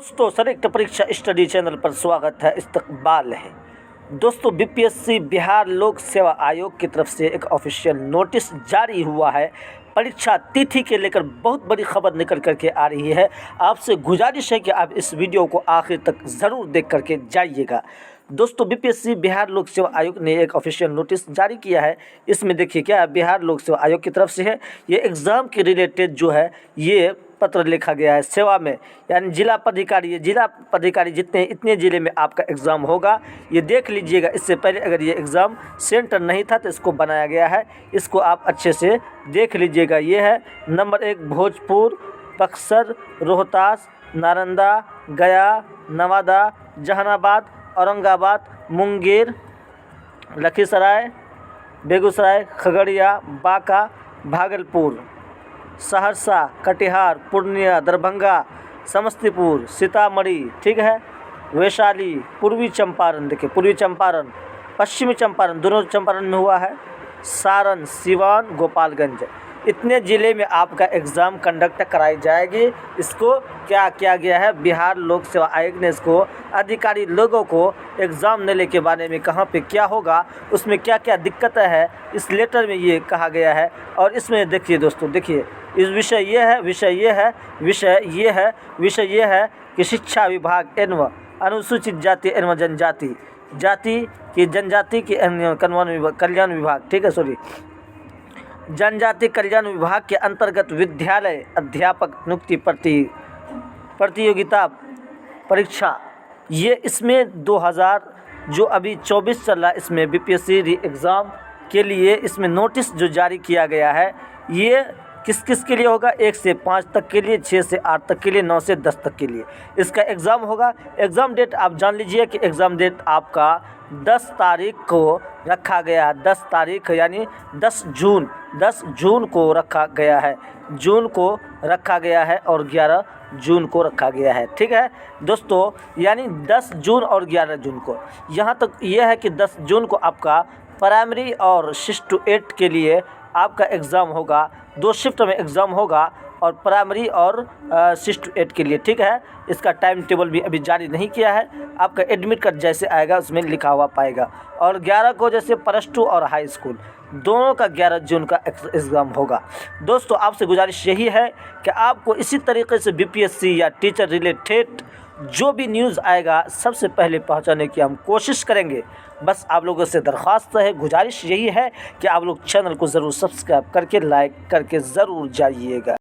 दोस्तों संयुक्त परीक्षा स्टडी चैनल पर स्वागत है। इस्तकबाल है दोस्तों। बीपीएससी बिहार लोक सेवा आयोग की तरफ से एक ऑफिशियल नोटिस जारी हुआ है। परीक्षा तिथि के लेकर बहुत बड़ी खबर निकल करके आ रही है। आपसे गुजारिश है कि आप इस वीडियो को आखिर तक ज़रूर देख करके जाइएगा। दोस्तों बीपीएससी बिहार लोक सेवा आयोग ने एक ऑफिशियल नोटिस जारी किया है। इसमें देखिए क्या बिहार लोक सेवा आयोग की तरफ से है। ये एग्ज़ाम के रिलेटेड जो है ये पत्र लिखा गया है सेवा में, यानी जिला पदाधिकारी जितने इतने ज़िले में आपका एग्ज़ाम होगा ये देख लीजिएगा। इससे पहले अगर ये एग्ज़ाम सेंटर नहीं था तो इसको बनाया गया है, इसको आप अच्छे से देख लीजिएगा। ये है नंबर 1 भोजपुर, बक्सर, रोहतास, नालंदा, गया, नवादा, जहानाबाद, औरंगाबाद, मुंगेर, लखीसराय, बेगूसराय, खगड़िया, बांका, भागलपुर, सहरसा, कटिहार, पूर्णिया, दरभंगा, समस्तीपुर, सीतामढ़ी, ठीक है, वैशाली, पूर्वी चंपारण, देखिए पूर्वी चंपारण, पश्चिमी चंपारण, दोनों चंपारण में हुआ है, सारण, सिवान, गोपालगंज, इतने ज़िले में आपका एग्ज़ाम कंडक्ट कराई जाएगी। इसको क्या किया गया है, बिहार लोक सेवा आयोग ने इसको अधिकारी लोगों को एग्ज़ाम लेने के बारे में कहाँ पे क्या होगा, उसमें क्या क्या दिक्कतें हैं, इस लेटर में ये कहा गया है। और इसमें देखिए दोस्तों, देखिए इस विषय ये है कि शिक्षा विभाग एवं अनुसूचित जाति एवं जनजाति की कल्याण विभाग, ठीक है, जनजाति कल्याण विभाग के अंतर्गत विद्यालय अध्यापक नियुक्ति प्रतियोगिता परीक्षा, ये इसमें 2000 जो अभी 24 चल रहा है, इसमें बीपीएससी री एग्ज़ाम के लिए इसमें नोटिस जो जारी किया गया है ये किस किस के लिए होगा, 1 से 5 तक के लिए, 6 से 8 तक के लिए, 9 से 10 तक के लिए इसका एग्ज़ाम होगा। एग्ज़ाम डेट आप जान लीजिए कि एग्ज़ाम डेट आपका 10 तारीख को रखा गया है। 10 तारीख यानी 10 जून को रखा गया है, और 11 जून को रखा गया है, ठीक है दोस्तों। यानी 10 जून और 11 जून को, यहाँ तक यह है कि 10 जून को आपका प्राइमरी और 6 to 8 के लिए आपका एग्ज़ाम होगा। 2 शिफ्ट में एग्ज़ाम होगा और प्राइमरी और 6 to 8 के लिए, ठीक है। इसका टाइम टेबल भी अभी जारी नहीं किया है, आपका एडमिट कार्ड जैसे आएगा उसमें लिखा हुआ पाएगा। और 11 को जैसे +2 और हाई स्कूल दोनों का 11 जून का एग्ज़ाम होगा। दोस्तों आपसे गुजारिश यही है कि आपको इसी तरीके से बीपीएससी या टीचर रिलेटेड जो भी न्यूज़ आएगा सबसे पहले पहुंचाने की हम कोशिश करेंगे। बस आप लोगों से दरख्वास्त है, गुजारिश यही है कि आप लोग चैनल को ज़रूर सब्सक्राइब करके लाइक करके ज़रूर जाइएगा।